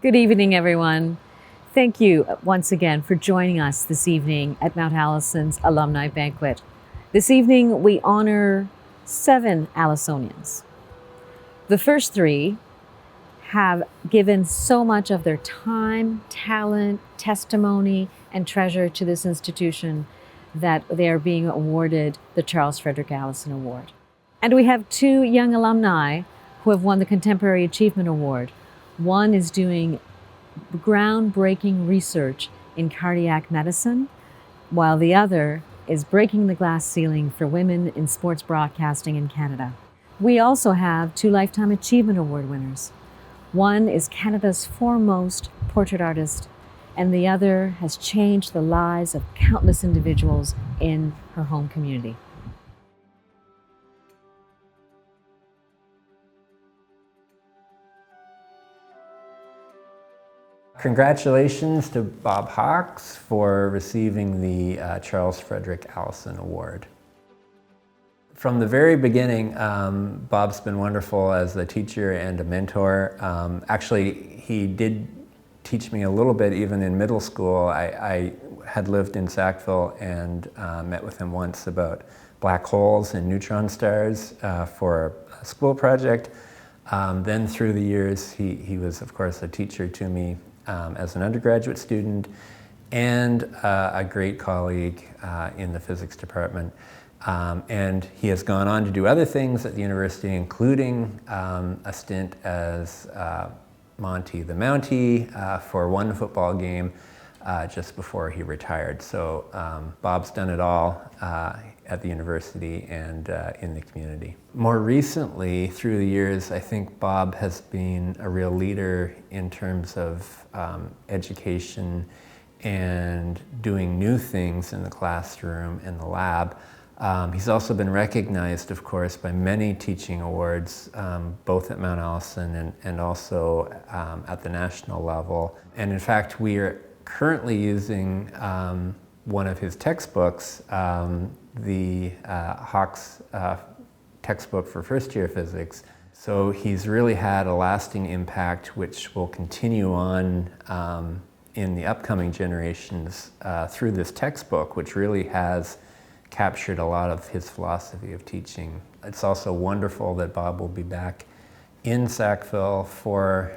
Good evening, everyone. Thank you once again for joining us this evening at Mount Allison's Alumni Banquet. This evening, we honor 7 Allisonians. The first 3 have given so much of their time, talent, testimony, and treasure to this institution that they are being awarded the Charles Frederick Allison Award. And we have 2 young alumni who have won the Contemporary Achievement Award. One is doing groundbreaking research in cardiac medicine, while the other is breaking the glass ceiling for women in sports broadcasting in Canada. We also have 2 Lifetime Achievement Award winners. One is Canada's foremost portrait artist, and the other has changed the lives of countless individuals in her home community. Congratulations to Bob Hawks for receiving the Charles Frederick Allison Award. From the very beginning, Bob's been wonderful as a teacher and a mentor. Actually, he did teach me a little bit even in middle school. I had lived in Sackville and met with him once about black holes and neutron stars for a school project. Then through the years, he was, of course, a teacher to me as an undergraduate student and a great colleague in the physics department. And he has gone on to do other things at the university, including a stint as Monty the Mountie for one football game just before he retired. So Bob's done it all at the university and in the community. More recently, through the years, I think Bob has been a real leader in terms of education and doing new things in the classroom and the lab. He's also been recognized, of course, by many teaching awards, both at Mount Allison and also at the national level. And in fact, we are currently using one of his textbooks, the Hawks textbook for first-year physics. So he's really had a lasting impact, which will continue on in the upcoming generations through this textbook, which really has captured a lot of his philosophy of teaching. It's also wonderful that Bob will be back in Sackville for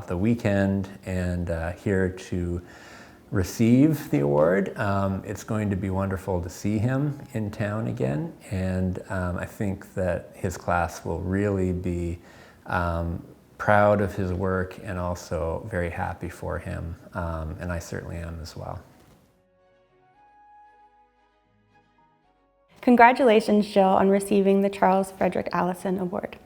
the weekend and here to receive the award. It's going to be wonderful to see him in town again, and I think that his class will really be proud of his work and also very happy for him, and I certainly am as well. Congratulations, Jill, on receiving the Charles Frederick Allison Award.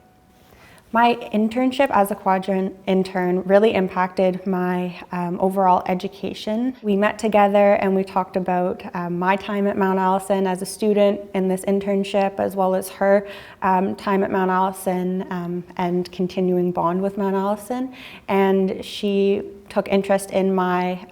My internship as a quadrant intern really impacted my overall education. We met together and we talked about my time at Mount Allison as a student in this internship, as well as her time at Mount Allison and continuing bond with Mount Allison. And she took interest in my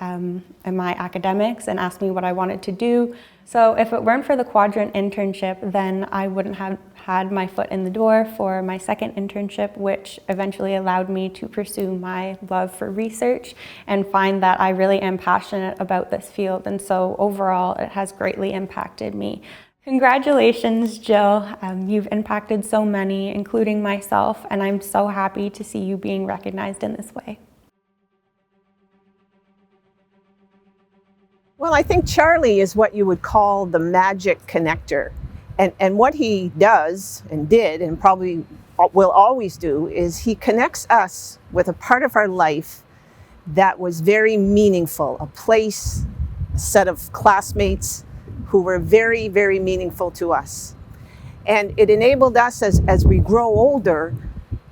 academics and asked me what I wanted to do. So if it weren't for the quadrant internship, then I wouldn't have had my foot in the door for my second internship, which eventually allowed me to pursue my love for research and find that I really am passionate about this field. And so overall, it has greatly impacted me. Congratulations, Jill. You've impacted so many, including myself, and I'm so happy to see you being recognized in this way. Well, I think Charlie is what you would call the magic connector. And what he does and did and probably will always do is he connects us with a part of our life that was very meaningful, a place, a set of classmates who were very, very meaningful to us. And it enabled us as we grow older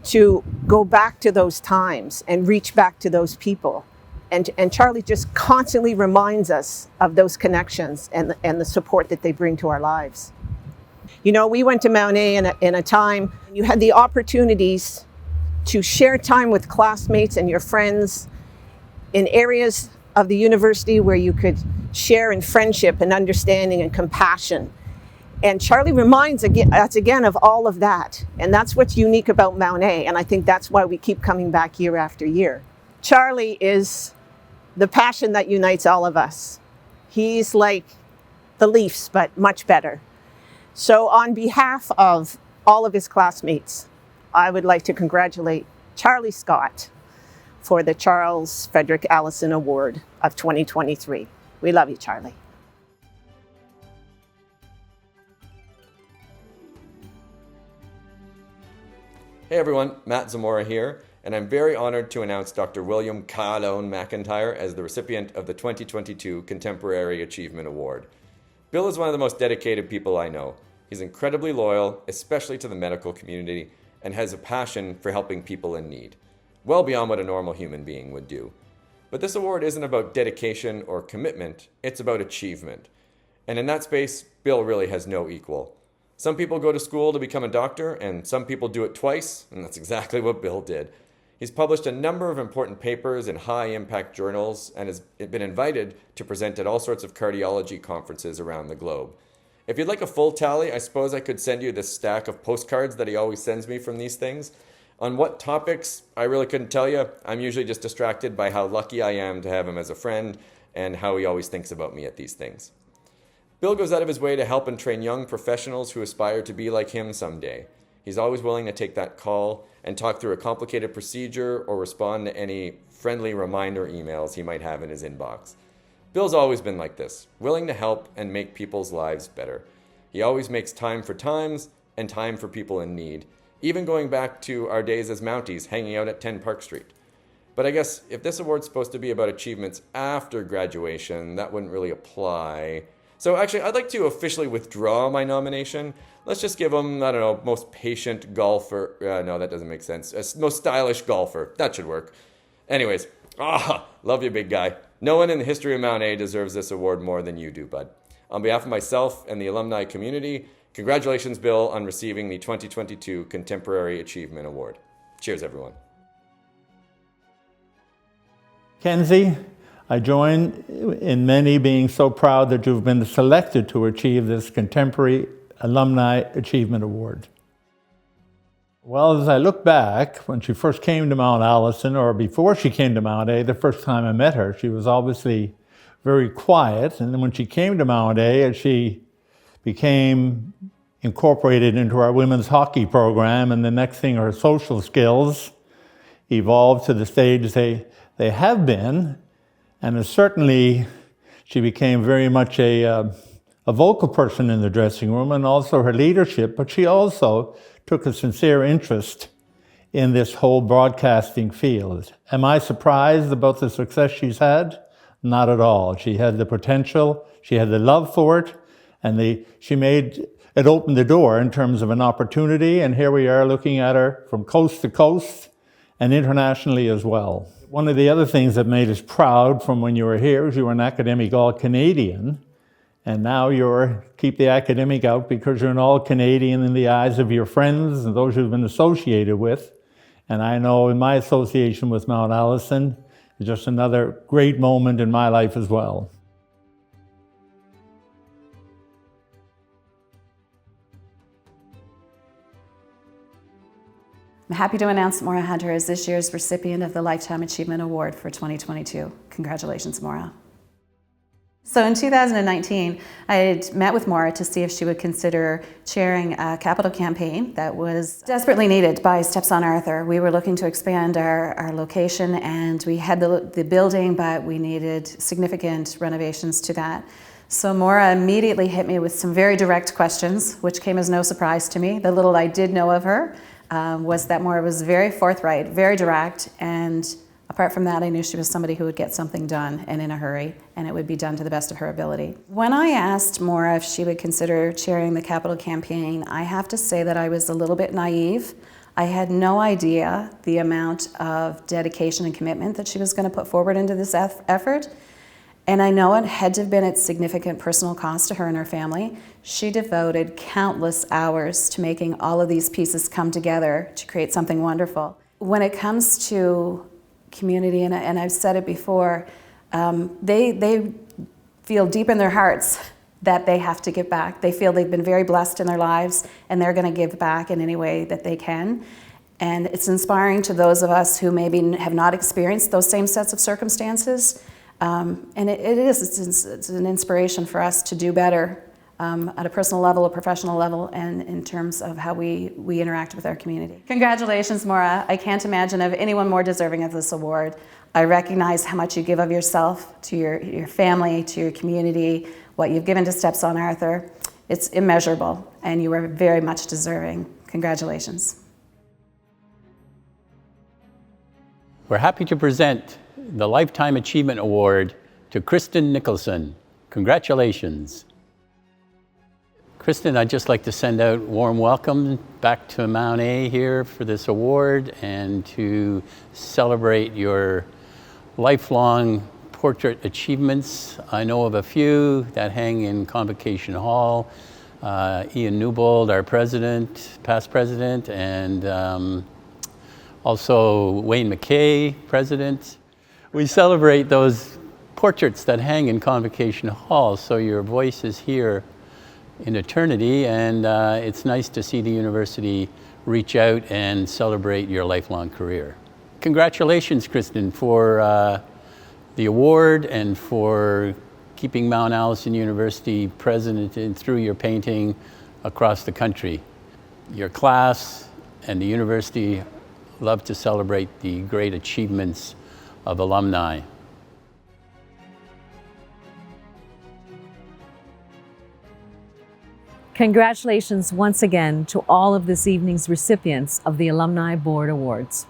to go back to those times and reach back to those people. And Charlie just constantly reminds us of those connections and the support that they bring to our lives. You know, we went to Mount A in a time you had the opportunities to share time with classmates and your friends in areas of the university where you could share in friendship and understanding and compassion. And Charlie reminds us again of all of that. And that's what's unique about Mount A. And I think that's why we keep coming back year after year. Charlie is the passion that unites all of us. He's like the Leafs, but much better. So on behalf of all of his classmates, I would like to congratulate Charlie Scott for the Charles Frederick Allison Award of 2023. We love you, Charlie. Hey everyone, Matt Zamora here, and I'm very honored to announce Dr. William Carlone McIntyre as the recipient of the 2022 Contemporary Achievement Award. Bill is one of the most dedicated people I know. He's incredibly loyal, especially to the medical community, and has a passion for helping people in need, well beyond what a normal human being would do. But this award isn't about dedication or commitment, it's about achievement. And in that space, Bill really has no equal. Some people go to school to become a doctor, and some people do it twice, and that's exactly what Bill did. He's published a number of important papers in high-impact journals and has been invited to present at all sorts of cardiology conferences around the globe. If you'd like a full tally, I suppose I could send you this stack of postcards that he always sends me from these things. On what topics, I really couldn't tell you. I'm usually just distracted by how lucky I am to have him as a friend and how he always thinks about me at these things. Bill goes out of his way to help and train young professionals who aspire to be like him someday. He's always willing to take that call and talk through a complicated procedure or respond to any friendly reminder emails he might have in his inbox. Bill's always been like this, willing to help and make people's lives better. He always makes time for times and time for people in need, even going back to our days as Mounties hanging out at 10 Park Street. But I guess if this award's supposed to be about achievements after graduation, that wouldn't really apply. So actually, I'd like to officially withdraw my nomination. Let's just give him, I don't know, most patient golfer. No, that doesn't make sense. Most stylish golfer. That should work. Anyways, love you, big guy. No one in the history of Mount A deserves this award more than you do, bud. On behalf of myself and the alumni community, congratulations, Bill, on receiving the 2022 Contemporary Achievement Award. Cheers, everyone. Kenzie, I join in many being so proud that you've been selected to achieve this Contemporary Alumni Achievement Award. Well, as I look back, when she first came to Mount Allison, or before she came to Mount A, the first time I met her, she was obviously very quiet. And then when she came to Mount A, she became incorporated into our women's hockey program, and the next thing, her social skills evolved to the stage they have been. And certainly, she became very much a vocal person in the dressing room, and also her leadership, but she also took a sincere interest in this whole broadcasting field. Am I surprised about the success she's had? Not at all. She had the potential, she had the love for it, and it opened the door in terms of an opportunity, and here we are looking at her from coast to coast and internationally as well. One of the other things that made us proud from when you were here is you were an academic All-Canadian, and now keep the academic out because you're an All-Canadian in the eyes of your friends and those you've been associated with. And I know in my association with Mount Allison, it's just another great moment in my life as well. I'm happy to announce Maura Hunter as this year's recipient of the Lifetime Achievement Award for 2022. Congratulations, Maura. So in 2019, I had met with Maura to see if she would consider chairing a capital campaign that was desperately needed by Steps on Arthur. We were looking to expand our location, and we had the building, but we needed significant renovations to that. So Maura immediately hit me with some very direct questions, which came as no surprise to me. The little I did know of her was that Maura was very forthright, very direct, and apart from that, I knew she was somebody who would get something done and in a hurry, and it would be done to the best of her ability. When I asked Maura if she would consider chairing the capital campaign, I have to say that I was a little bit naive. I had no idea the amount of dedication and commitment that she was going to put forward into this effort. And I know it had to have been at significant personal cost to her and her family. She devoted countless hours to making all of these pieces come together to create something wonderful. When it comes to community, and I've said it before, they feel deep in their hearts that they have to give back. They feel they've been very blessed in their lives, and they're going to give back in any way that they can. And it's inspiring to those of us who maybe have not experienced those same sets of circumstances. And it's an inspiration for us to do better at a personal level, a professional level, and in terms of how we interact with our community. Congratulations, Maura. I can't imagine of anyone more deserving of this award. I recognize how much you give of yourself to your family, to your community, what you've given to Steps on Arthur. It's immeasurable, and you are very much deserving. Congratulations. We're happy to present the Lifetime Achievement Award to Kristen Nicholson. Congratulations. Kristen, I'd just like to send out warm welcome back to Mount A here for this award and to celebrate your lifelong portrait achievements. I know of a few that hang in Convocation Hall. Ian Newbold, our president, past president, and also Wayne McKay, president. We celebrate those portraits that hang in Convocation Hall, so your voice is here in eternity, and it's nice to see the university reach out and celebrate your lifelong career. Congratulations, Kristen, for the award and for keeping Mount Allison University present and through your painting across the country. Your class and the university love to celebrate the great achievements of alumni. Congratulations once again to all of this evening's recipients of the Alumni Board Awards.